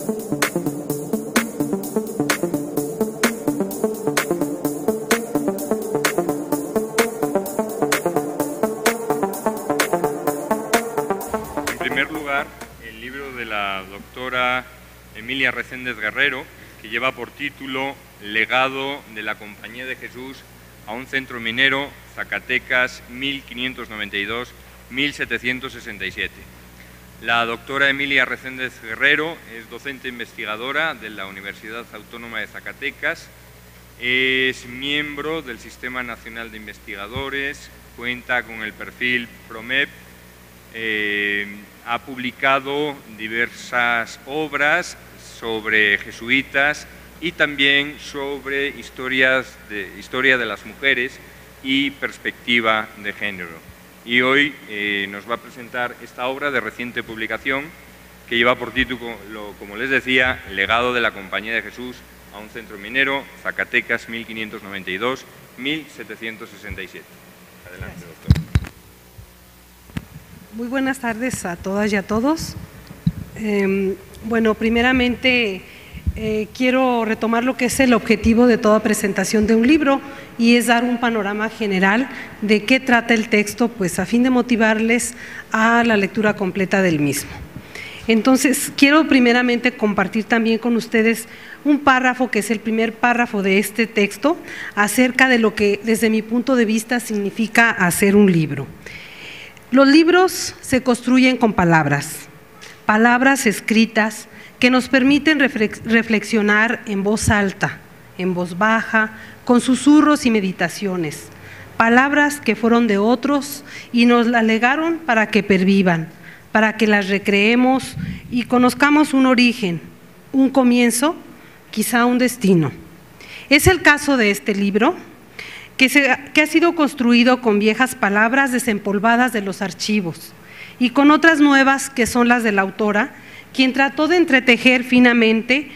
El libro de la doctora Emilia Recendez Guerrero, que lleva por título Legado de la Compañía de Jesús a un centro minero, Zacatecas 1592-1767. La doctora Emilia Recendez Guerrero es docente investigadora de la Universidad Autónoma de Zacatecas, es miembro del Sistema Nacional de Investigadores, cuenta con el perfil PROMEP, ha publicado diversas obras sobre jesuitas y también sobre historia de las mujeres y perspectiva de género. Y hoy nos va a presentar esta obra de reciente publicación que lleva por título, como les decía, Legado de la Compañía de Jesús a un centro minero, Zacatecas 1592-1767. Adelante, doctor. Muy buenas tardes a todas y a todos. Bueno, primeramente quiero retomar lo que es el objetivo de toda presentación de un libro, y es dar un panorama general de qué trata el texto, pues a fin de motivarles a la lectura completa del mismo. Entonces, quiero primeramente compartir también con ustedes un párrafo, que es el primer párrafo de este texto, acerca de lo que desde mi punto de vista significa hacer un libro. Los libros se construyen con palabras escritas que nos permiten reflexionar en voz alta, en voz baja, con susurros y meditaciones, palabras que fueron de otros y nos las legaron para que pervivan, para que las recreemos y conozcamos un origen, un comienzo, quizá un destino. Es el caso de este libro, que ha sido construido con viejas palabras desempolvadas de los archivos y con otras nuevas que son las de la autora, quien trató de entretejer finamente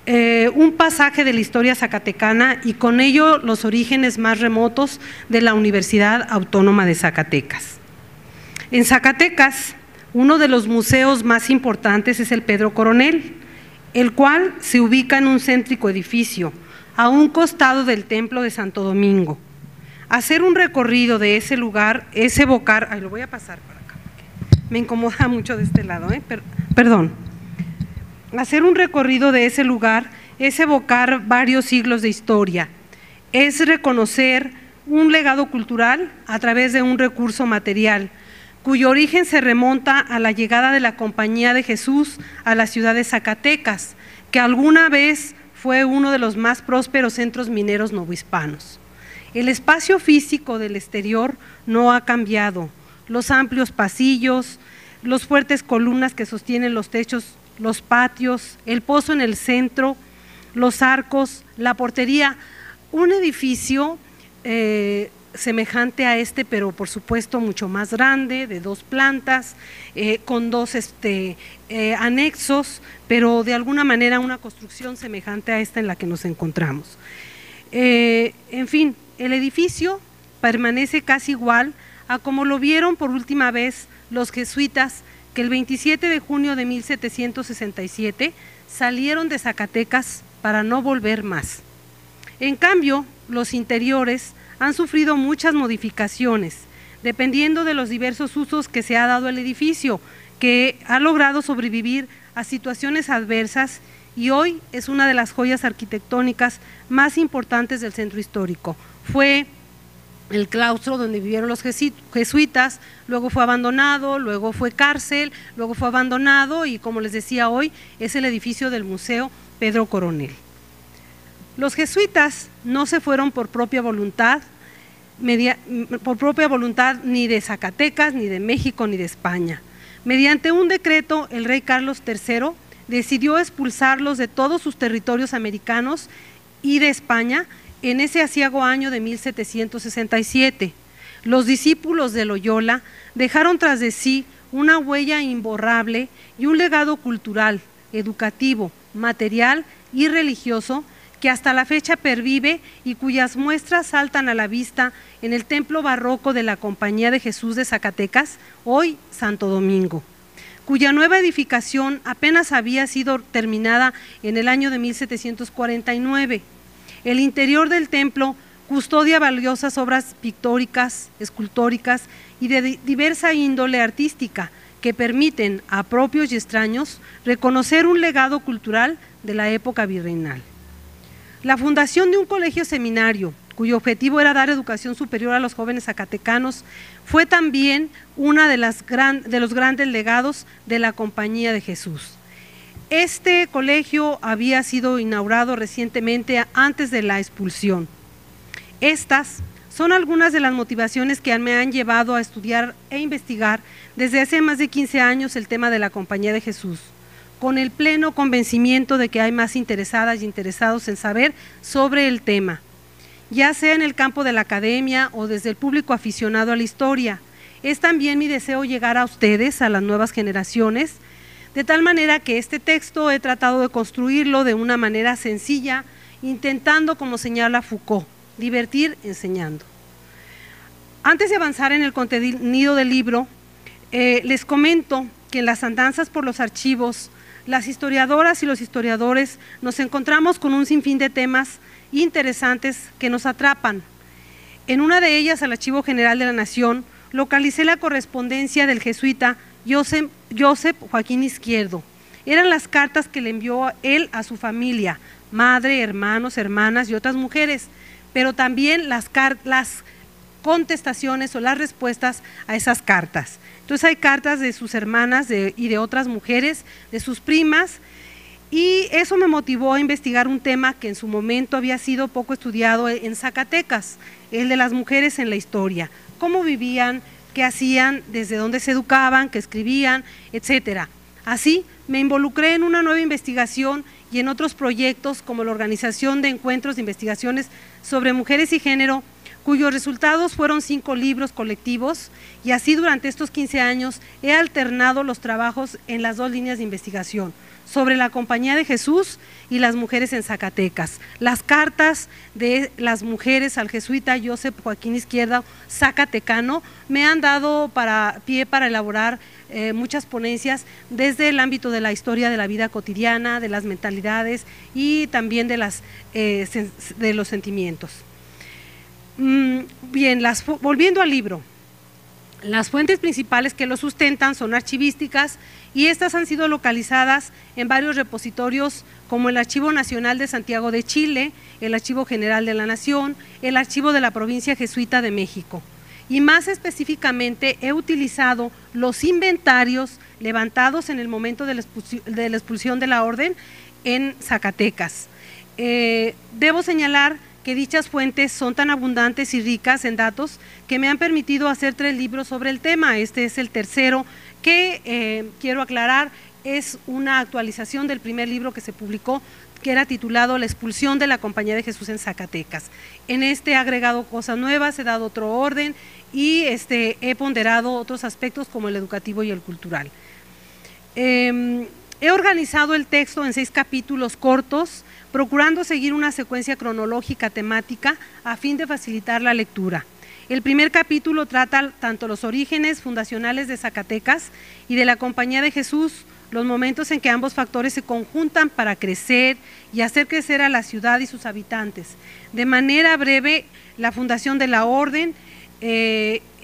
un pasaje de la historia zacatecana y con ello los orígenes más remotos de la Universidad Autónoma de Zacatecas. En Zacatecas, uno de los museos más importantes es el Pedro Coronel, el cual se ubica en un céntrico edificio a un costado del templo de Santo Domingo. Hacer un recorrido de ese lugar es evocar, lo voy a pasar para acá, me incomoda mucho de este lado, perdón. Hacer un recorrido de ese lugar es evocar varios siglos de historia, es reconocer un legado cultural a través de un recurso material, cuyo origen se remonta a la llegada de la Compañía de Jesús a la ciudad de Zacatecas, que alguna vez fue uno de los más prósperos centros mineros novohispanos. El espacio físico del exterior no ha cambiado. Los amplios pasillos, los fuertes columnas que sostienen los techos, los patios, el pozo en el centro, los arcos, la portería, un edificio semejante a este, pero por supuesto mucho más grande, de 2 plantas, con 2 anexos, pero de alguna manera una construcción semejante a esta en la que nos encontramos. En fin, el edificio permanece casi igual a como lo vieron por última vez los jesuitas, que el 27 de junio de 1767 salieron de Zacatecas para no volver más. En cambio, los interiores han sufrido muchas modificaciones, dependiendo de los diversos usos que se ha dado al edificio, que ha logrado sobrevivir a situaciones adversas y hoy es una de las joyas arquitectónicas más importantes del centro histórico. Fue el claustro donde vivieron los jesuitas, luego fue abandonado, luego fue cárcel, luego fue abandonado y, como les decía hoy, es el edificio del Museo Pedro Coronel. Los jesuitas no se fueron por propia voluntad ni de Zacatecas, ni de México, ni de España. Mediante un decreto, el rey Carlos III decidió expulsarlos de todos sus territorios americanos y de España en ese aciago año de 1767. Los discípulos de Loyola dejaron tras de sí una huella imborrable y un legado cultural, educativo, material y religioso que hasta la fecha pervive y cuyas muestras saltan a la vista en el templo barroco de la Compañía de Jesús de Zacatecas, hoy Santo Domingo. cuya nueva edificación apenas había sido terminada en el año de 1749. El interior del templo custodia valiosas obras pictóricas, escultóricas y de diversa índole artística que permiten a propios y extraños reconocer un legado cultural de la época virreinal. La fundación de un colegio seminario, cuyo objetivo era dar educación superior a los jóvenes zacatecanos, fue también una de los grandes legados de la Compañía de Jesús. Este colegio había sido inaugurado recientemente antes de la expulsión. Estas son algunas de las motivaciones que me han llevado a estudiar e investigar desde hace más de 15 años el tema de la Compañía de Jesús, con el pleno convencimiento de que hay más interesadas y interesados en saber sobre el tema, ya sea en el campo de la academia o desde el público aficionado a la historia. Es también mi deseo llegar a ustedes, a las nuevas generaciones, de tal manera que este texto he tratado de construirlo de una manera sencilla, intentando, como señala Foucault, divertir enseñando. Antes de avanzar en el contenido del libro, les comento que en las andanzas por los archivos, las historiadoras y los historiadores nos encontramos con un sinfín de temas interesantes que nos atrapan. En una de ellas, al Archivo General de la Nación, localicé la correspondencia del jesuita Joseph Joaquín Izquierdo. Eran las cartas que le envió él a su familia, madre, hermanos, hermanas y otras mujeres, pero también las contestaciones o las respuestas a esas cartas. Entonces hay cartas de sus hermanas y de otras mujeres, de sus primas, y eso me motivó a investigar un tema que en su momento había sido poco estudiado en Zacatecas, el de las mujeres en la historia, cómo vivían, qué hacían, desde dónde se educaban, qué escribían, etcétera. Así me involucré en una nueva investigación y en otros proyectos como la organización de encuentros de investigaciones sobre mujeres y género, cuyos resultados fueron 5 libros colectivos, y así durante estos 15 años he alternado los trabajos en las 2 líneas de investigación, sobre la Compañía de Jesús y las mujeres en Zacatecas. Las cartas de las mujeres al jesuita Joseph Joaquín Izquierdo, zacatecano, me han dado pie para elaborar muchas ponencias desde el ámbito de la historia de la vida cotidiana, de las mentalidades y también de los sentimientos. Bien, volviendo al libro, las fuentes principales que lo sustentan son archivísticas y estas han sido localizadas en varios repositorios como el Archivo Nacional de Santiago de Chile, el Archivo General de la Nación, el Archivo de la Provincia Jesuita de México. Y más específicamente he utilizado los inventarios levantados en el momento de la expulsión de la orden en Zacatecas. Debo señalar que dichas fuentes son tan abundantes y ricas en datos que me han permitido hacer 3 libros sobre el tema. Este es el tercero que, quiero aclarar, es una actualización del primer libro que se publicó, que era titulado La expulsión de la Compañía de Jesús en Zacatecas. En este he agregado cosas nuevas, he dado otro orden y he ponderado otros aspectos como el educativo y el cultural. He organizado el texto en 6 capítulos cortos, procurando seguir una secuencia cronológica temática a fin de facilitar la lectura. El primer capítulo trata tanto los orígenes fundacionales de Zacatecas y de la Compañía de Jesús, los momentos en que ambos factores se conjuntan para crecer y hacer crecer a la ciudad y sus habitantes. De manera breve, la fundación de la orden,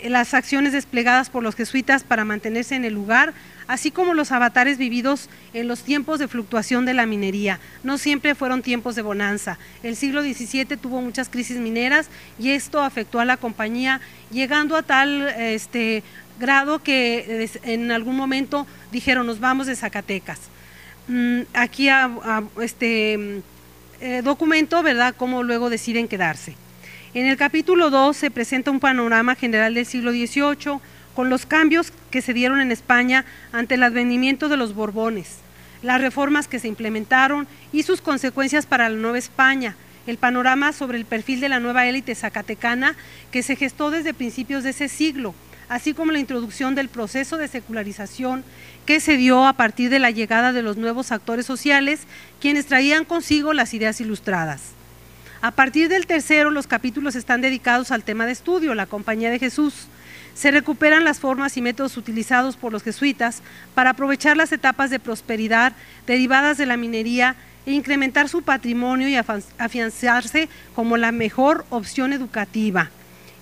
las acciones desplegadas por los jesuitas para mantenerse en el lugar, así como los avatares vividos en los tiempos de fluctuación de la minería. No siempre fueron tiempos de bonanza. El siglo XVII tuvo muchas crisis mineras y esto afectó a la compañía, llegando a tal grado que en algún momento dijeron, nos vamos de Zacatecas. Aquí documento, ¿verdad?, cómo luego deciden quedarse. En el capítulo 2 se presenta un panorama general del siglo XVIII, con los cambios que se dieron en España ante el advenimiento de los Borbones, las reformas que se implementaron y sus consecuencias para la Nueva España, el panorama sobre el perfil de la nueva élite zacatecana que se gestó desde principios de ese siglo, así como la introducción del proceso de secularización que se dio a partir de la llegada de los nuevos actores sociales, quienes traían consigo las ideas ilustradas. A partir del tercero, los capítulos están dedicados al tema de estudio, la Compañía de Jesús. Se recuperan las formas y métodos utilizados por los jesuitas para aprovechar las etapas de prosperidad derivadas de la minería e incrementar su patrimonio y afianzarse como la mejor opción educativa.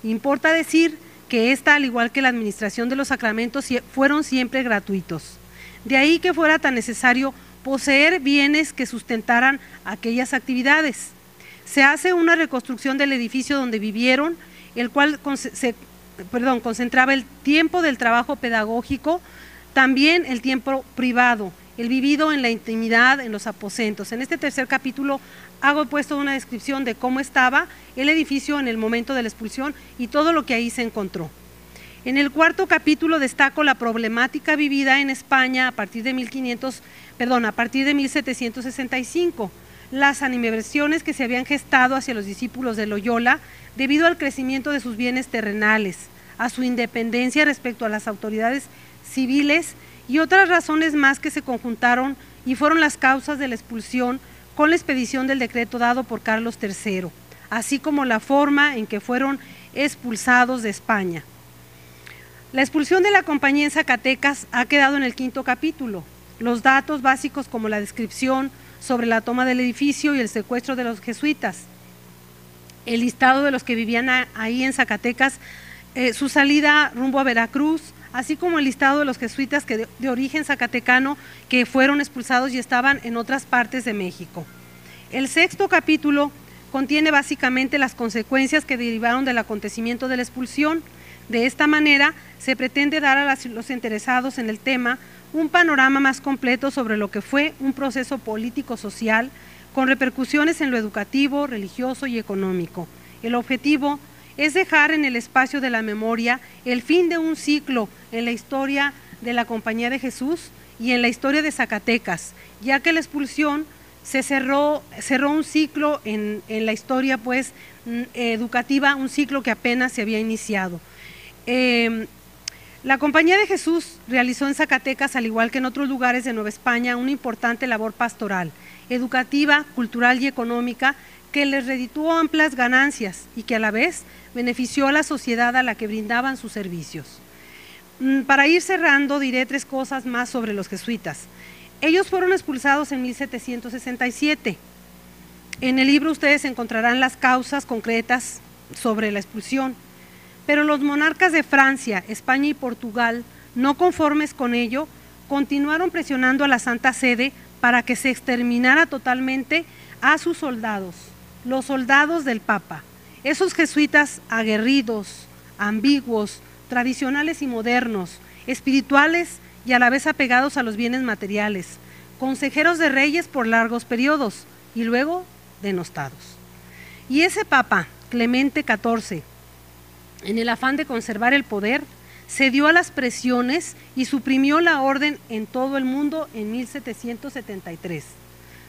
Importa decir que esta, al igual que la administración de los sacramentos, fueron siempre gratuitos. De ahí que fuera tan necesario poseer bienes que sustentaran aquellas actividades. Se hace una reconstrucción del edificio donde vivieron, el cual concentraba el tiempo del trabajo pedagógico, también el tiempo privado, el vivido en la intimidad, en los aposentos. En este tercer capítulo hago puesto una descripción de cómo estaba el edificio en el momento de la expulsión y todo lo que ahí se encontró. En el cuarto capítulo destaco la problemática vivida en España a partir de 1765, las animadversiones que se habían gestado hacia los discípulos de Loyola debido al crecimiento de sus bienes terrenales, a su independencia respecto a las autoridades civiles y otras razones más que se conjuntaron y fueron las causas de la expulsión con la expedición del decreto dado por Carlos III, así como la forma en que fueron expulsados de España. La expulsión de la compañía en Zacatecas ha quedado en el quinto capítulo. Los datos básicos como la descripción sobre la toma del edificio y el secuestro de los jesuitas, el listado de los que vivían ahí en Zacatecas, su salida rumbo a Veracruz, así como el listado de los jesuitas de origen zacatecano que fueron expulsados y estaban en otras partes de México. El sexto capítulo contiene básicamente las consecuencias que derivaron del acontecimiento de la expulsión. De esta manera se pretende dar a los interesados en el tema un panorama más completo sobre lo que fue un proceso político-social con repercusiones en lo educativo, religioso y económico. El objetivo es dejar en el espacio de la memoria el fin de un ciclo en la historia de la Compañía de Jesús y en la historia de Zacatecas, ya que la expulsión se cerró un ciclo en la historia educativa, un ciclo que apenas se había iniciado. La Compañía de Jesús realizó en Zacatecas, al igual que en otros lugares de Nueva España, una importante labor pastoral, educativa, cultural y económica que les redituó amplias ganancias y que a la vez benefició a la sociedad a la que brindaban sus servicios. Para ir cerrando, diré tres cosas más sobre los jesuitas. Ellos fueron expulsados en 1767. En el libro ustedes encontrarán las causas concretas sobre la expulsión. Pero los monarcas de Francia, España y Portugal, no conformes con ello, continuaron presionando a la Santa Sede para que se exterminara totalmente a sus soldados, los soldados del Papa. Esos jesuitas aguerridos, ambiguos, tradicionales y modernos, espirituales y a la vez apegados a los bienes materiales, consejeros de reyes por largos periodos y luego denostados. Y ese Papa, Clemente XIV, en el afán de conservar el poder, cedió a las presiones y suprimió la orden en todo el mundo en 1773.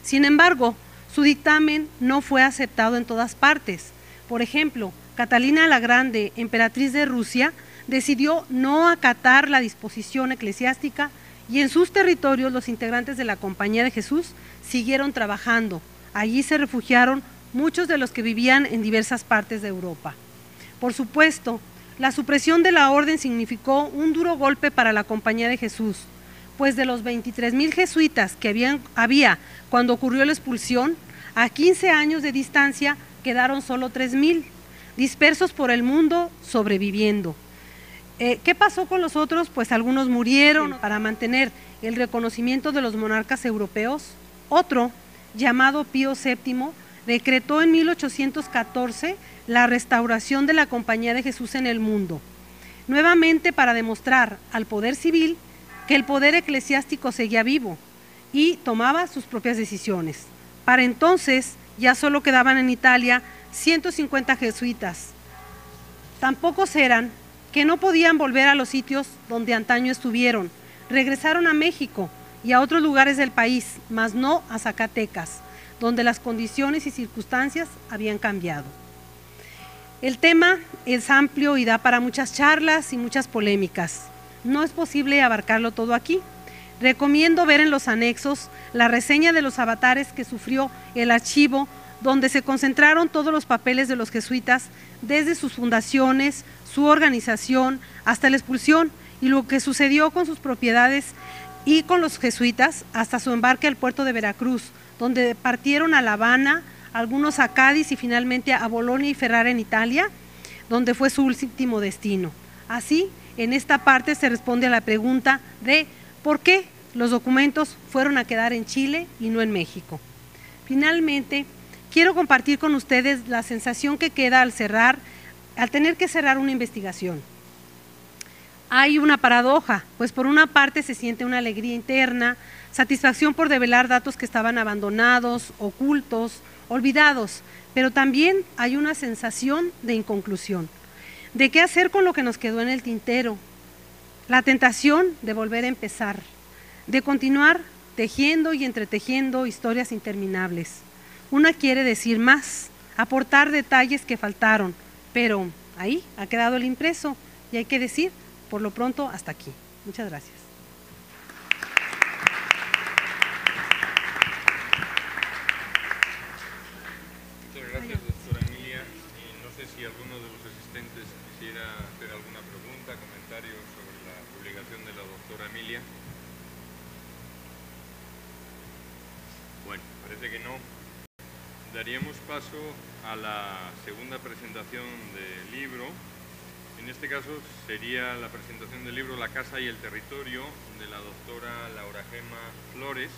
Sin embargo, su dictamen no fue aceptado en todas partes. Por ejemplo, Catalina la Grande, emperatriz de Rusia, decidió no acatar la disposición eclesiástica y en sus territorios los integrantes de la Compañía de Jesús siguieron trabajando. Allí se refugiaron muchos de los que vivían en diversas partes de Europa. Por supuesto, la supresión de la orden significó un duro golpe para la Compañía de Jesús, pues de los 23,000 jesuitas que había cuando ocurrió la expulsión, a 15 años de distancia quedaron solo 3,000, dispersos por el mundo, sobreviviendo. ¿Qué pasó con los otros? Pues algunos murieron para mantener el reconocimiento de los monarcas europeos. Otro, llamado Pío VII, decretó en 1814 la restauración de la Compañía de Jesús en el mundo, nuevamente para demostrar al poder civil que el poder eclesiástico seguía vivo y tomaba sus propias decisiones. Para entonces ya solo quedaban en Italia 150 jesuitas. Tan pocos eran que no podían volver a los sitios donde antaño estuvieron. Regresaron a México y a otros lugares del país, mas no a Zacatecas, donde las condiciones y circunstancias habían cambiado. El tema es amplio y da para muchas charlas y muchas polémicas. No es posible abarcarlo todo aquí. Recomiendo ver en los anexos la reseña de los avatares que sufrió el archivo, donde se concentraron todos los papeles de los jesuitas, desde sus fundaciones, su organización, hasta la expulsión y lo que sucedió con sus propiedades y con los jesuitas hasta su embarque al puerto de Veracruz, donde partieron a La Habana, algunos a Cádiz y finalmente a Bolonia y Ferrara en Italia, donde fue su último destino. Así, en esta parte se responde a la pregunta de ¿por qué los documentos fueron a quedar en Chile y no en México? Finalmente, quiero compartir con ustedes la sensación que queda al tener que cerrar una investigación. Hay una paradoja, pues por una parte se siente una alegría interna, satisfacción por develar datos que estaban abandonados, ocultos, olvidados, pero también hay una sensación de inconclusión, de qué hacer con lo que nos quedó en el tintero, la tentación de volver a empezar, de continuar tejiendo y entretejiendo historias interminables. Una quiere decir más, aportar detalles que faltaron, pero ahí ha quedado el impreso y hay que decir, por lo pronto, hasta aquí. Muchas gracias. Muchas gracias, doctora Emilia. No sé si alguno de los asistentes quisiera hacer alguna pregunta, comentario sobre la publicación de la doctora Emilia. Bueno, parece que no. Daríamos paso a la segunda presentación del libro. En este caso sería la presentación del libro La casa y el territorio, de la doctora Laura Gema Flores.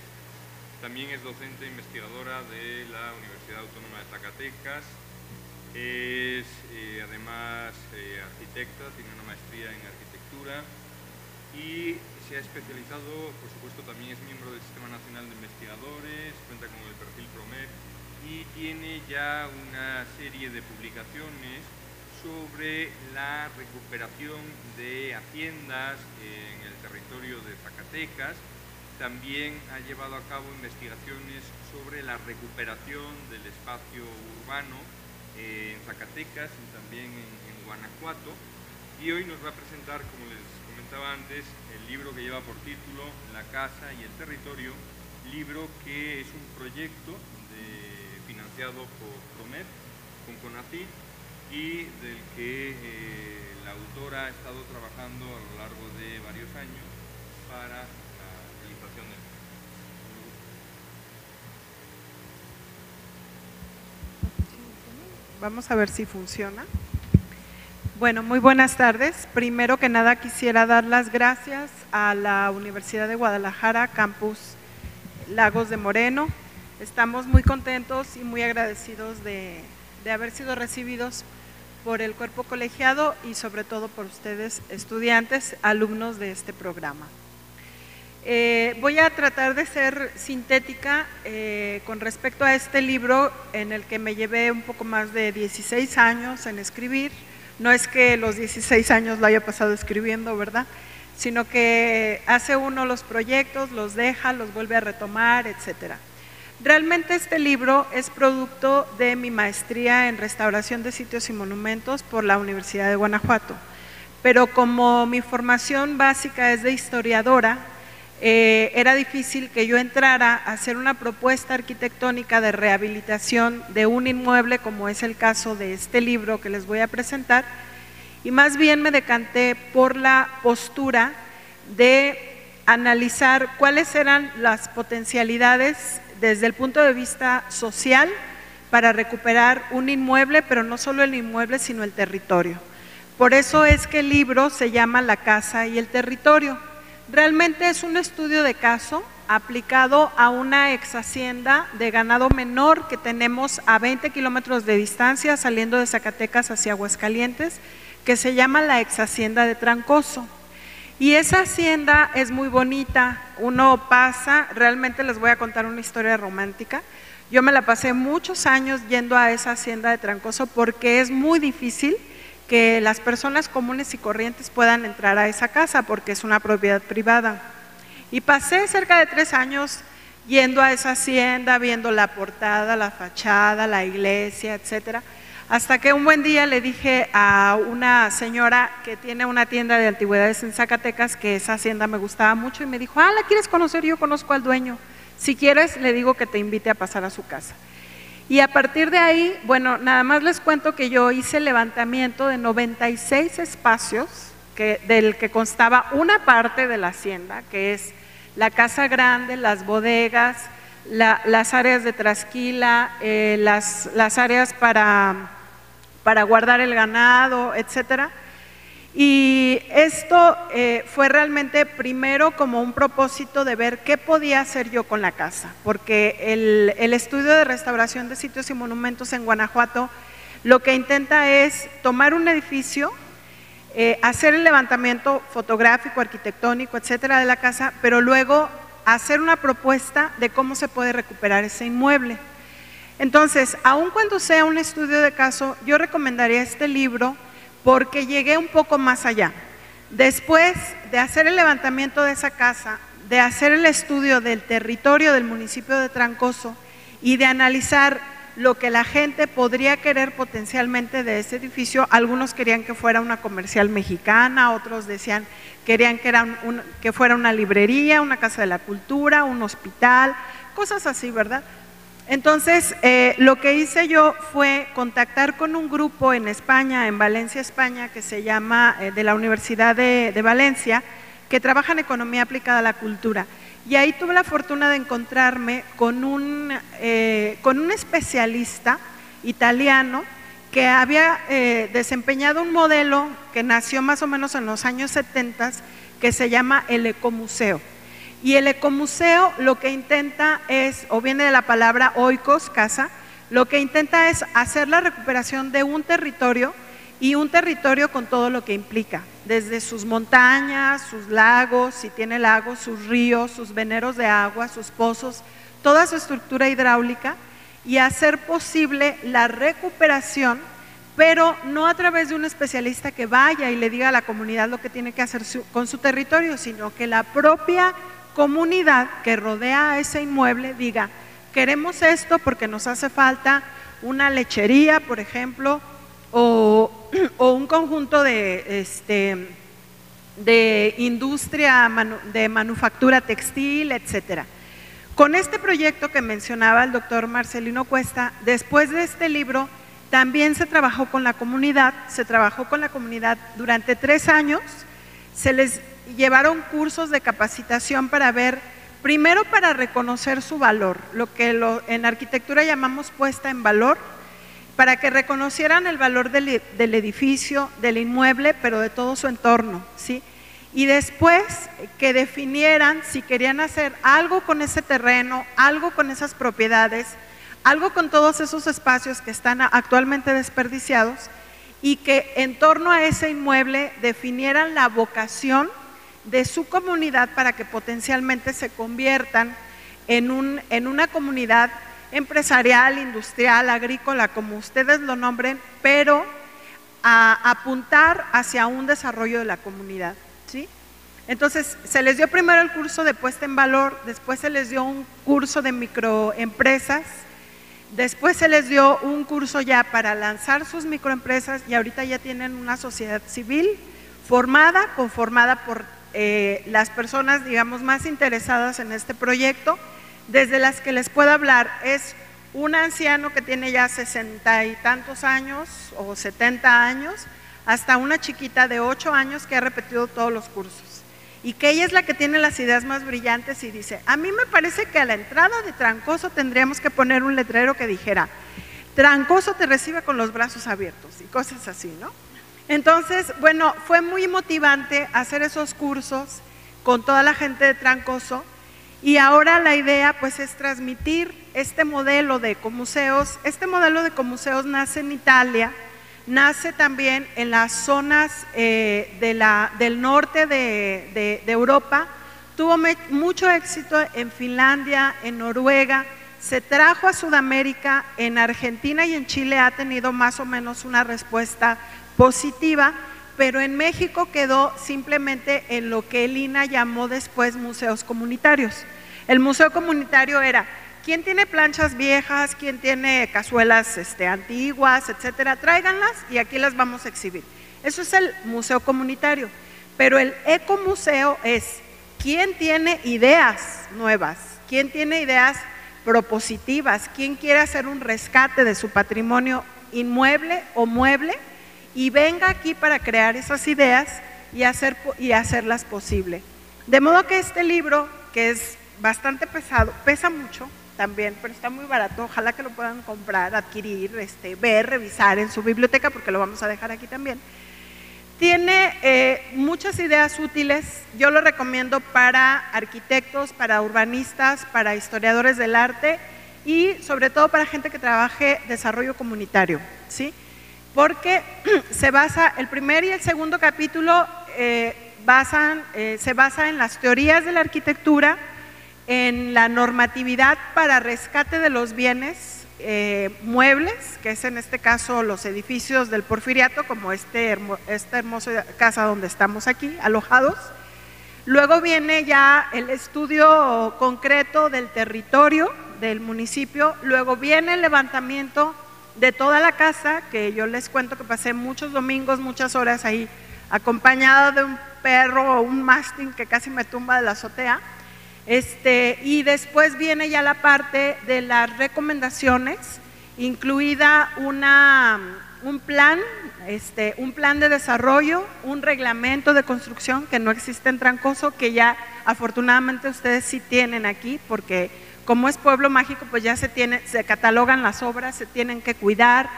También es docente e investigadora de la Universidad Autónoma de Zacatecas. Es además arquitecta, tiene una maestría en arquitectura y se ha especializado, por supuesto, también es miembro del Sistema Nacional de Investigadores, cuenta con el perfil PROMEP y tiene ya una serie de publicaciones sobre la recuperación de haciendas en el territorio de Zacatecas. También ha llevado a cabo investigaciones sobre la recuperación del espacio urbano en Zacatecas y también en Guanajuato. Y hoy nos va a presentar, como les comentaba antes, el libro que lleva por título La casa y el territorio, libro que es un proyecto financiado por PROMEP, con CONACYT, y del que la autora ha estado trabajando a lo largo de varios años para la realización del libro. Vamos a ver si funciona. Bueno, muy buenas tardes. Primero que nada quisiera dar las gracias a la Universidad de Guadalajara, Campus Lagos de Moreno. Estamos muy contentos y muy agradecidos de haber sido recibidos por el cuerpo colegiado y sobre todo por ustedes, estudiantes, alumnos de este programa. Voy a tratar de ser sintética con respecto a este libro en el que me llevé un poco más de 16 años en escribir. No es que los 16 años lo haya pasado escribiendo, ¿verdad? Sino que hace uno los proyectos, los deja, los vuelve a retomar, etcétera. Realmente este libro es producto de mi maestría en restauración de sitios y monumentos por la Universidad de Guanajuato, pero como mi formación básica es de historiadora, era difícil que yo entrara a hacer una propuesta arquitectónica de rehabilitación de un inmueble como es el caso de este libro que les voy a presentar, y más bien me decanté por la postura de analizar cuáles eran las potencialidades desde el punto de vista social para recuperar un inmueble, pero no solo el inmueble, sino el territorio. Por eso es que el libro se llama La casa y el territorio. Realmente es un estudio de caso aplicado a una ex hacienda de ganado menor que tenemos a 20 kilómetros de distancia saliendo de Zacatecas hacia Aguascalientes, que se llama la ex hacienda de Trancoso. Y esa hacienda es muy bonita, uno pasa, realmente les voy a contar una historia romántica. Yo me la pasé muchos años yendo a esa hacienda de Trancoso porque es muy difícil que las personas comunes y corrientes puedan entrar a esa casa porque es una propiedad privada. Y pasé cerca de 3 años yendo a esa hacienda, viendo la portada, la fachada, la iglesia, etcétera. Hasta que un buen día le dije a una señora que tiene una tienda de antigüedades en Zacatecas que esa hacienda me gustaba mucho y me dijo, ¿la quieres conocer? Yo conozco al dueño, si quieres le digo que te invite a pasar a su casa. Y a partir de ahí, bueno, nada más les cuento que yo hice el levantamiento de 96 espacios del que constaba una parte de la hacienda, que es la casa grande, las bodegas, las áreas de trasquila, las áreas para guardar el ganado, etcétera. Y esto fue realmente primero como un propósito de ver qué podía hacer yo con la casa, porque el estudio de restauración de sitios y monumentos en Guanajuato lo que intenta es tomar un edificio, hacer el levantamiento fotográfico, arquitectónico, etcétera, de la casa, pero luego hacer una propuesta de cómo se puede recuperar ese inmueble. Entonces, aun cuando sea un estudio de caso, yo recomendaría este libro porque llegué un poco más allá. Después de hacer el levantamiento de esa casa, de hacer el estudio del territorio del municipio de Trancoso y de analizar lo que la gente podría querer potencialmente de ese edificio, algunos querían que fuera una comercial mexicana, otros querían que fuera una librería, una casa de la cultura, un hospital, cosas así, ¿verdad? Entonces, lo que hice yo fue contactar con un grupo en España, en Valencia, España, que se llama, de la Universidad de Valencia, que trabaja en economía aplicada a la cultura. Y ahí tuve la fortuna de encontrarme con un especialista italiano que había desempeñado un modelo que nació más o menos en los años 70, que se llama el ecomuseo. Y el ecomuseo lo que intenta es, o viene de la palabra oikos, casa, lo que intenta es hacer la recuperación de un territorio y un territorio con todo lo que implica, desde sus montañas, sus lagos, si tiene lagos, sus ríos, sus veneros de agua, sus pozos, toda su estructura hidráulica y hacer posible la recuperación, pero no a través de un especialista que vaya y le diga a la comunidad lo que tiene que hacer con su territorio, sino que la propia comunidad que rodea a ese inmueble diga, queremos esto porque nos hace falta una lechería, por ejemplo, o un conjunto de industria de manufactura textil, etcétera. Con este proyecto que mencionaba el doctor Marcelino Cuesta, después de este libro también se trabajó con la comunidad, durante 3 años, se les llevaron cursos de capacitación para ver, primero para reconocer su valor, lo que en arquitectura llamamos puesta en valor, para que reconocieran el valor del edificio, del inmueble, pero de todo su entorno, ¿sí? Y después que definieran si querían hacer algo con ese terreno, algo con esas propiedades, algo con todos esos espacios que están actualmente desperdiciados y que en torno a ese inmueble definieran la vocación de su comunidad para que potencialmente se conviertan en una comunidad empresarial, industrial, agrícola, como ustedes lo nombren, pero a apuntar hacia un desarrollo de la comunidad, ¿sí? Entonces, se les dio primero el curso de puesta en valor, después se les dio un curso de microempresas, después se les dio un curso ya para lanzar sus microempresas y ahorita ya tienen una sociedad civil conformada por las personas, digamos, más interesadas en este proyecto, desde las que les puedo hablar. Es un anciano que tiene ya 60 y tantos años o 70 años, hasta una chiquita de 8 años que ha repetido todos los cursos y que ella es la que tiene las ideas más brillantes y dice, a mí me parece que a la entrada de Trancoso tendríamos que poner un letrero que dijera, Trancoso te recibe con los brazos abiertos y cosas así, ¿no? Entonces, bueno, fue muy motivante hacer esos cursos con toda la gente de Trancoso y ahora la idea pues es transmitir este modelo de ecomuseos. Este modelo de ecomuseos nace en Italia, nace también en las zonas del norte de Europa, tuvo mucho éxito en Finlandia, en Noruega, se trajo a Sudamérica, en Argentina y en Chile ha tenido más o menos una respuesta positiva, pero en México quedó simplemente en lo que el INAH llamó después museos comunitarios. El museo comunitario era, ¿quién tiene planchas viejas? ¿Quién tiene cazuelas antiguas, etcétera? Tráiganlas y aquí las vamos a exhibir. Eso es el museo comunitario, pero el ecomuseo es, ¿quién tiene ideas nuevas? ¿Quién tiene ideas propositivas. ¿Quién quiere hacer un rescate de su patrimonio inmueble o mueble? Y venga aquí para crear esas ideas y hacerlas posible. De modo que este libro, que es bastante pesado, pesa mucho también, pero está muy barato, ojalá que lo puedan comprar, adquirir, ver, revisar en su biblioteca, porque lo vamos a dejar aquí también. Tiene muchas ideas útiles, yo lo recomiendo para arquitectos, para urbanistas, para historiadores del arte y sobre todo para gente que trabaje desarrollo comunitario, ¿sí? Porque se basa, el primer y el segundo capítulo se basa en las teorías de la arquitectura, en la normatividad para rescate de los bienes muebles, que es en este caso los edificios del Porfiriato, como esta hermosa casa donde estamos aquí alojados. Luego viene ya el estudio concreto del territorio del municipio, luego viene el levantamiento de toda la casa, que yo les cuento que pasé muchos domingos, muchas horas ahí, acompañado de un perro o un mastín que casi me tumba de la azotea. Y después viene ya la parte de las recomendaciones, incluida un plan de desarrollo, un reglamento de construcción que no existe en Trancoso, que ya afortunadamente ustedes sí tienen aquí, porque como es pueblo mágico, pues ya se catalogan las obras, se tienen que cuidar,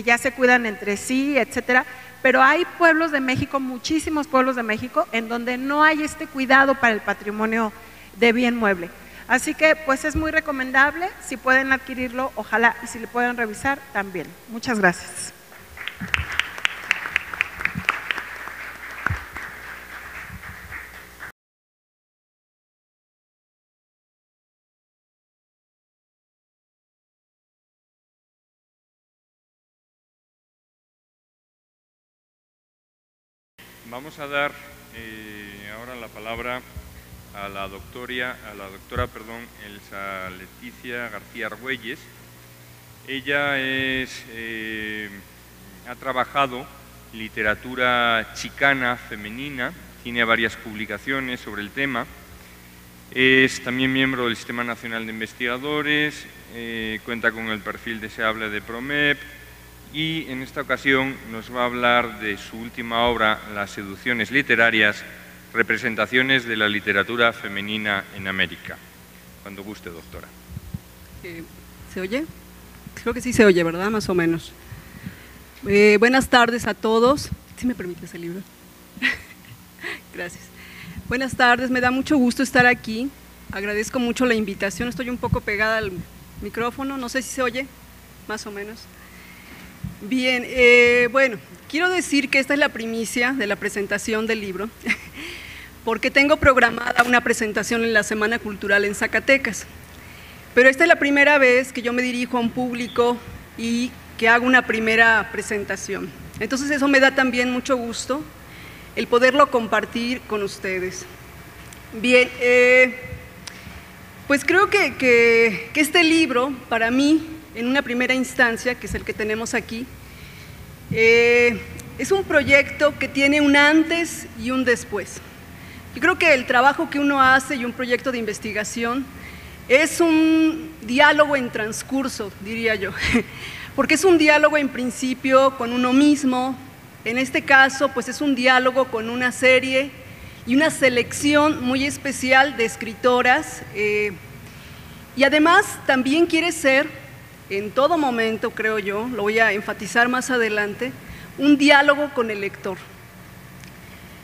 ya se cuidan entre sí, etcétera. Pero hay pueblos de México, muchísimos pueblos de México, en donde no hay este cuidado para el patrimonio de bien mueble. Así que pues es muy recomendable, si pueden adquirirlo, ojalá, y si le pueden revisar, también. Muchas gracias. Vamos a dar ahora la palabra a la doctora Elsa Leticia García Argüelles. Ella ha trabajado literatura chicana femenina, tiene varias publicaciones sobre el tema, es también miembro del Sistema Nacional de Investigadores, cuenta con el perfil deseable de PROMEP y en esta ocasión nos va a hablar de su última obra, Las seducciones literarias, representaciones de la literatura femenina en América. Cuando guste, doctora. ¿Se oye? Creo que sí se oye, ¿verdad? Más o menos. Buenas tardes a todos. ¿Sí me permites el libro? Gracias. Buenas tardes, me da mucho gusto estar aquí. Agradezco mucho la invitación. Estoy un poco pegada al micrófono, no sé si se oye, más o menos. Bien, bueno, quiero decir que esta es la primicia de la presentación del libro, porque tengo programada una presentación en la Semana Cultural en Zacatecas. Pero esta es la primera vez que yo me dirijo a un público y que hago una primera presentación. Entonces eso me da también mucho gusto, el poderlo compartir con ustedes. Bien, pues creo que este libro, para mí, en una primera instancia, que es el que tenemos aquí, es un proyecto que tiene un antes y un después. Yo creo que el trabajo que uno hace y un proyecto de investigación es un diálogo en transcurso, diría yo, porque es un diálogo en principio con uno mismo. En este caso, pues es un diálogo con una serie y una selección muy especial de escritoras, y además también quiere ser, en todo momento, creo yo, lo voy a enfatizar más adelante, un diálogo con el lector.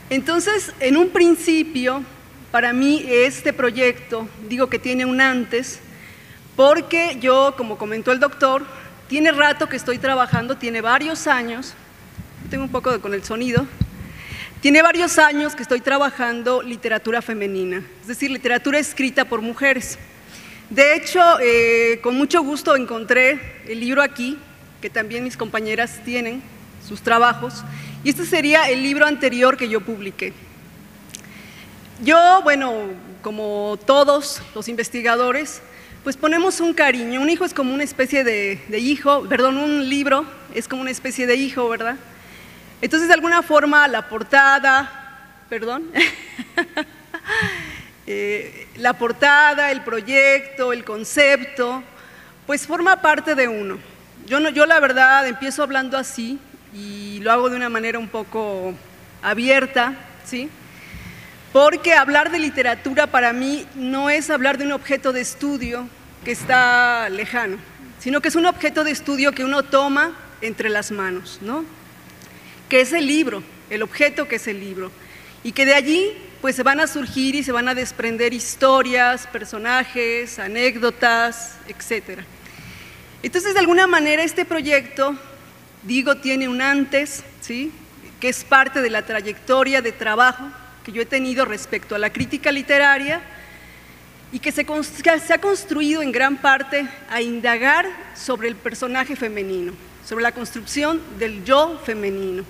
Entonces, en un principio, para mí este proyecto, digo que tiene un antes, porque yo, como comentó el doctor, tiene rato que estoy trabajando, tiene varios años, tengo un poco con el sonido, tiene varios años que estoy trabajando literatura femenina, es decir, literatura escrita por mujeres. De hecho, con mucho gusto encontré el libro aquí, que también mis compañeras tienen, sus trabajos, y este sería el libro anterior que yo publiqué. Yo, bueno, como todos los investigadores, pues ponemos un cariño. Un hijo es como una especie de hijo, perdón, un libro es como una especie de hijo, ¿verdad? Entonces, de alguna forma, la portada, perdón, La portada, el proyecto, el concepto, pues forma parte de uno. Yo la verdad empiezo hablando así y lo hago de una manera un poco abierta, ¿sí? Porque hablar de literatura para mí no es hablar de un objeto de estudio que está lejano, sino que es un objeto de estudio que uno toma entre las manos, ¿no? Que es el libro, el objeto que es el libro, y que de allí pues se van a surgir y se van a desprender historias, personajes, anécdotas, etcétera. Entonces, de alguna manera, este proyecto, digo, tiene un antes, ¿sí? Que es parte de la trayectoria de trabajo que yo he tenido respecto a la crítica literaria y que se ha construido en gran parte a indagar sobre el personaje femenino, sobre la construcción del yo femenino.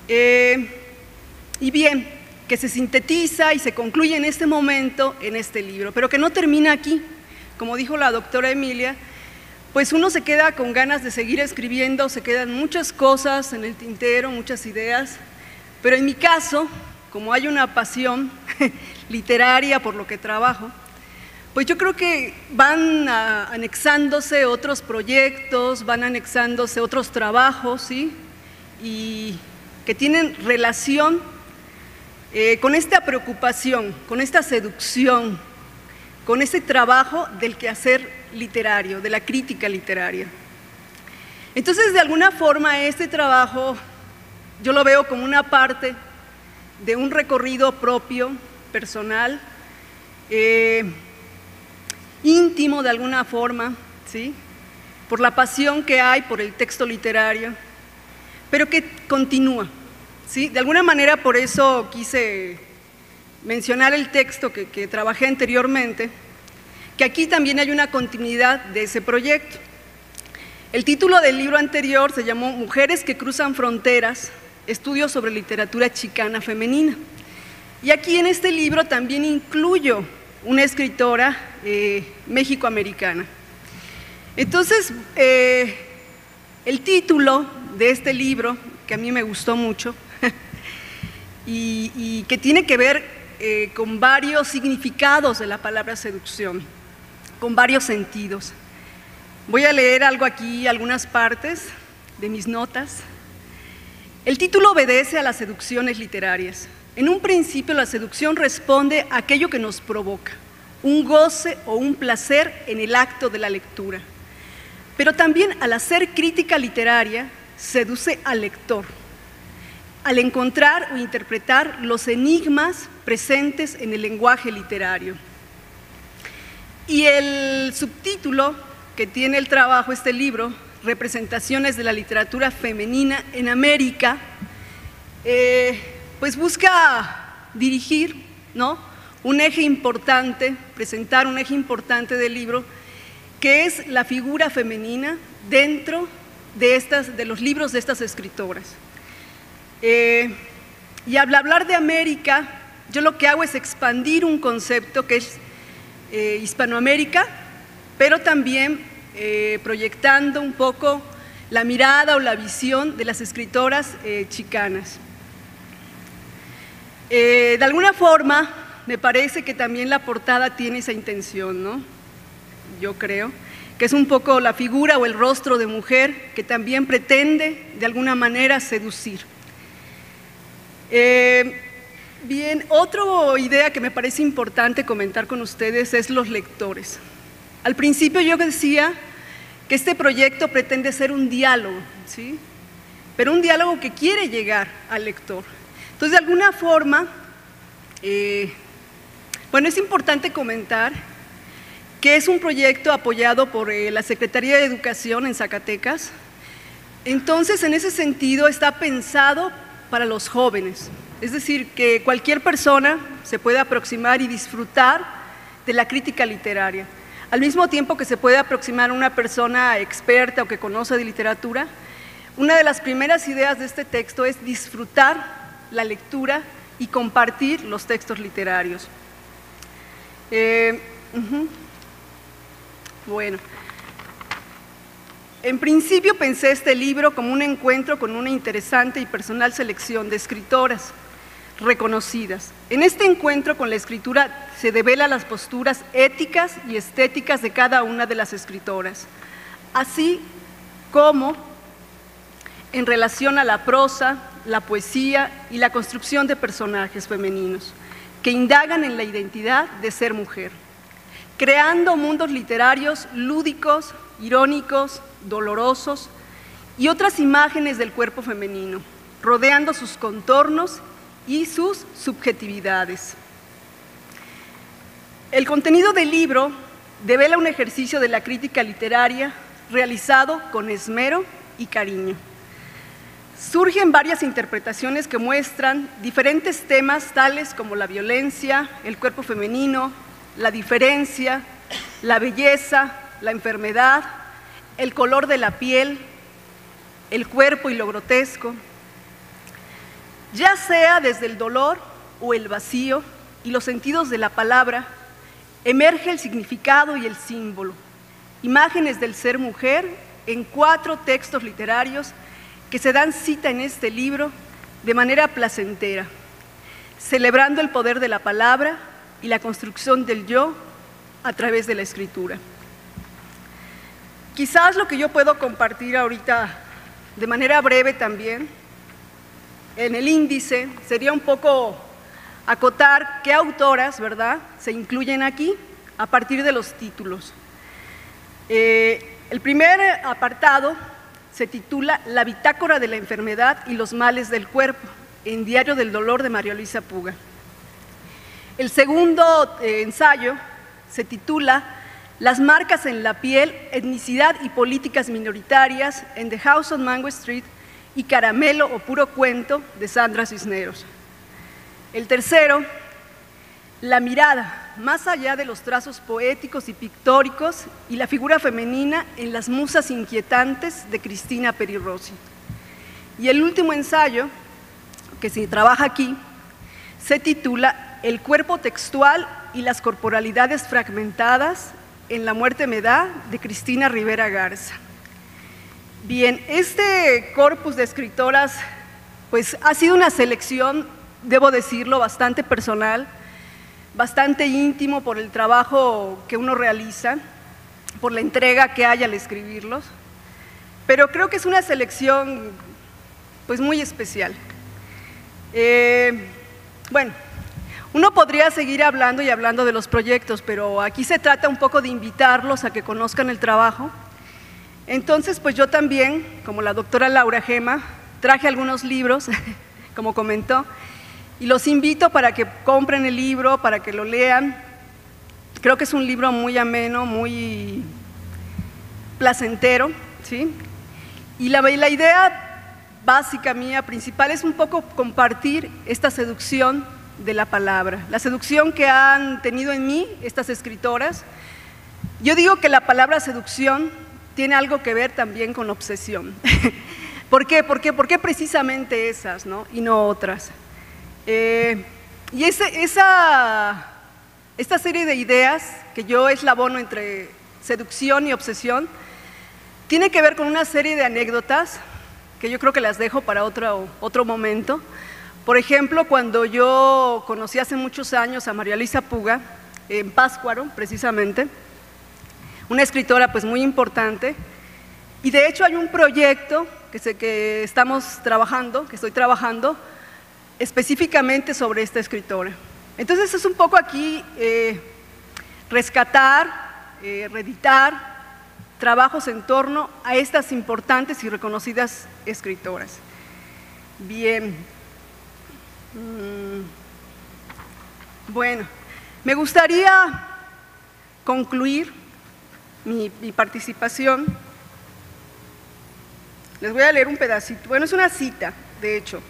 Y bien, que se sintetiza y se concluye en este momento en este libro, pero que no termina aquí. Como dijo la doctora Emilia, pues uno se queda con ganas de seguir escribiendo, se quedan muchas cosas en el tintero, muchas ideas, pero en mi caso, como hay una pasión literaria por lo que trabajo, pues yo creo que van anexándose otros proyectos, van anexándose otros trabajos, ¿sí? Y que tienen relación con esta preocupación, con esta seducción, con ese trabajo del quehacer literario, de la crítica literaria. Entonces, de alguna forma, este trabajo yo lo veo como una parte de un recorrido propio, personal, íntimo de alguna forma, ¿sí? Por la pasión que hay por el texto literario, pero que continúa, ¿sí? De alguna manera, por eso quise mencionar el texto que trabajé anteriormente, que aquí también hay una continuidad de ese proyecto. El título del libro anterior se llamó Mujeres que cruzan fronteras, estudios sobre literatura chicana femenina. Y aquí en este libro también incluyo una escritora méxico-americana. Entonces, el título de este libro, que a mí me gustó mucho, y que tiene que ver con varios significados de la palabra seducción, con varios sentidos. Voy a leer algo aquí, algunas partes de mis notas. El título obedece a las seducciones literarias. En un principio, la seducción responde a aquello que nos provoca, un goce o un placer en el acto de la lectura. Pero también, al hacer crítica literaria, seduce al lector, al encontrar o interpretar los enigmas presentes en el lenguaje literario. Y el subtítulo que tiene el trabajo, este libro, Representaciones de la literatura femenina en América, pues busca dirigir, ¿no?, un eje importante, presentar un eje importante del libro, que es la figura femenina dentro de los libros de estas escritoras. Y al hablar de América, yo lo que hago es expandir un concepto que es Hispanoamérica, pero también proyectando un poco la mirada o la visión de las escritoras chicanas. De alguna forma, me parece que también la portada tiene esa intención, ¿no? Yo creo que es un poco la figura o el rostro de mujer que también pretende de alguna manera seducir. Bien, otra idea que me parece importante comentar con ustedes es los lectores. Al principio yo decía que este proyecto pretende ser un diálogo, ¿sí? Pero un diálogo que quiere llegar al lector. Entonces, de alguna forma, bueno, es importante comentar que es un proyecto apoyado por la Secretaría de Educación en Zacatecas. Entonces, en ese sentido, está pensado para los jóvenes. Es decir, que cualquier persona se puede aproximar y disfrutar de la crítica literaria. Al mismo tiempo que se puede aproximar a una persona experta o que conoce de literatura, una de las primeras ideas de este texto es disfrutar la lectura y compartir los textos literarios. Bueno, en principio pensé este libro como un encuentro con una interesante y personal selección de escritoras, reconocidas. En este encuentro con la escritura se develan las posturas éticas y estéticas de cada una de las escritoras, así como en relación a la prosa, la poesía y la construcción de personajes femeninos que indagan en la identidad de ser mujer, creando mundos literarios lúdicos, irónicos, dolorosos y otras imágenes del cuerpo femenino, rodeando sus contornos y sus subjetividades. El contenido del libro devela un ejercicio de la crítica literaria realizado con esmero y cariño. Surgen varias interpretaciones que muestran diferentes temas tales como la violencia, el cuerpo femenino, la diferencia, la belleza, la enfermedad, el color de la piel, el cuerpo y lo grotesco, ya sea desde el dolor o el vacío y los sentidos de la palabra, emerge el significado y el símbolo, imágenes del ser mujer en 4 textos literarios que se dan cita en este libro de manera placentera, celebrando el poder de la palabra y la construcción del yo a través de la escritura. Quizás lo que yo puedo compartir ahorita de manera breve también, en el índice, sería un poco acotar qué autoras, ¿verdad?, se incluyen aquí a partir de los títulos. El primer apartado se titula La bitácora de la enfermedad y los males del cuerpo, en Diario del Dolor de María Luisa Puga. El segundo ensayo se titula Las marcas en la piel, etnicidad y políticas minoritarias en The House on Mango Street y Caramelo o puro cuento de Sandra Cisneros. El tercero, La mirada, más allá de los trazos poéticos y pictóricos y la figura femenina en Las musas inquietantes de Cristina Peri Rossi. Y el último ensayo, que se trabaja aquí, se titula El cuerpo textual y las corporalidades fragmentadas en La muerte me da de Cristina Rivera Garza. Bien, este corpus de escritoras pues ha sido una selección, debo decirlo, bastante personal, bastante íntimo por el trabajo que uno realiza, por la entrega que hay al escribirlos, pero creo que es una selección pues muy especial. Bueno, uno podría seguir hablando y hablando de los proyectos, pero aquí se trata un poco de invitarlos a que conozcan el trabajo. Entonces, pues yo también, como la doctora Laura Gema, traje algunos libros, como comentó, y los invito para que compren el libro, para que lo lean. Creo que es un libro muy ameno, muy placentero, ¿sí? Y la idea básica mía, principal, es un poco compartir esta seducción de la palabra, la seducción que han tenido en mí estas escritoras. Yo digo que la palabra seducción tiene algo que ver también con obsesión. ¿Por qué? ¿Por qué precisamente esas, ¿no?, y no otras? Y esta serie de ideas, que yo eslabono entre seducción y obsesión, tiene que ver con una serie de anécdotas que yo creo que las dejo para otro momento. Por ejemplo, cuando yo conocí hace muchos años a María Luisa Puga, en Pátzcuaro, precisamente, una escritora pues muy importante, y de hecho hay un proyecto que estoy trabajando, específicamente sobre esta escritora. Entonces es un poco aquí rescatar, reeditar trabajos en torno a estas importantes y reconocidas escritoras. Bien, bueno, me gustaría concluir mi participación. Les voy a leer un pedacito, bueno, es una cita, de hecho.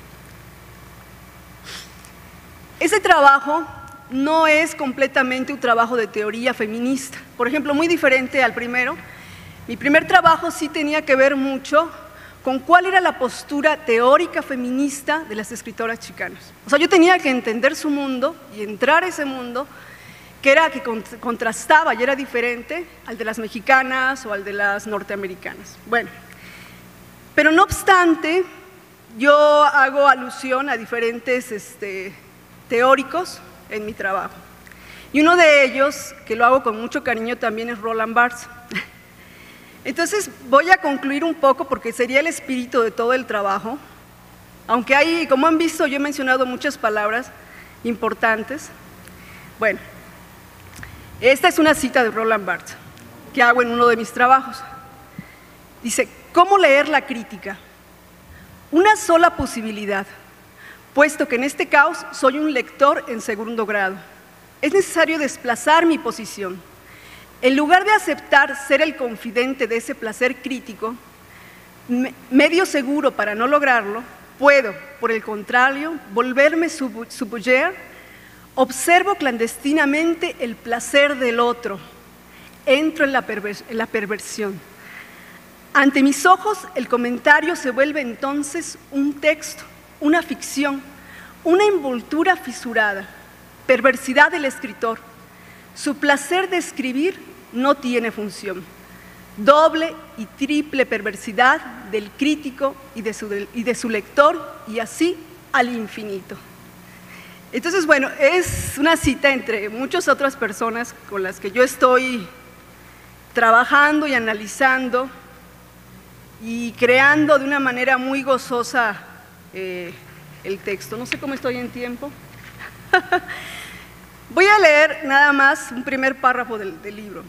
Ese trabajo no es completamente un trabajo de teoría feminista, por ejemplo, muy diferente al primero. Mi primer trabajo sí tenía que ver mucho con cuál era la postura teórica feminista de las escritoras chicanas. O sea, yo tenía que entender su mundo y entrar a ese mundo que contrastaba y era diferente al de las mexicanas o al de las norteamericanas. Bueno, pero no obstante, yo hago alusión a diferentes teóricos en mi trabajo. Y uno de ellos, que lo hago con mucho cariño también, es Roland Barthes. Entonces voy a concluir un poco porque sería el espíritu de todo el trabajo, aunque hay, como han visto, yo he mencionado muchas palabras importantes. Bueno, esta es una cita de Roland Barthes que hago en uno de mis trabajos. Dice, ¿cómo leer la crítica? Una sola posibilidad, puesto que en este caos soy un lector en segundo grado. Es necesario desplazar mi posición. En lugar de aceptar ser el confidente de ese placer crítico, medio seguro para no lograrlo, puedo, por el contrario, volverme su voyeur. Observo clandestinamente el placer del otro. Entro en la perversión. Ante mis ojos, el comentario se vuelve entonces un texto, una ficción, una envoltura fisurada, perversidad del escritor. Su placer de escribir no tiene función. Doble y triple perversidad del crítico y de su lector, y así al infinito. Entonces, bueno, es una cita entre muchas otras personas con las que yo estoy trabajando y analizando y creando de una manera muy gozosa el texto. No sé cómo estoy en tiempo. Voy a leer nada más un primer párrafo del libro.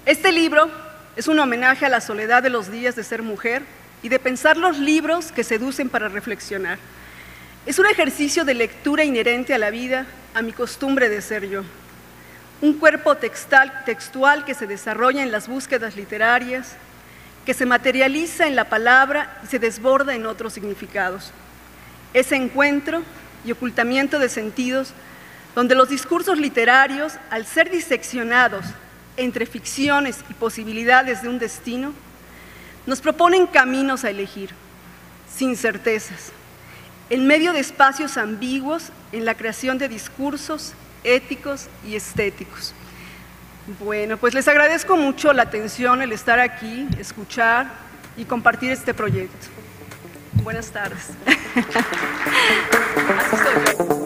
Este libro es un homenaje a la soledad de los días de ser mujer y de pensar los libros que seducen para reflexionar. Es un ejercicio de lectura inherente a la vida, a mi costumbre de ser yo. Un cuerpo textual que se desarrolla en las búsquedas literarias, que se materializa en la palabra y se desborda en otros significados. Ese encuentro y ocultamiento de sentidos, donde los discursos literarios, al ser diseccionados entre ficciones y posibilidades de un destino, nos proponen caminos a elegir, sin certezas, en medio de espacios ambiguos en la creación de discursos éticos y estéticos. Bueno, pues les agradezco mucho la atención, el estar aquí, escuchar y compartir este proyecto. Buenas tardes. Así soy yo.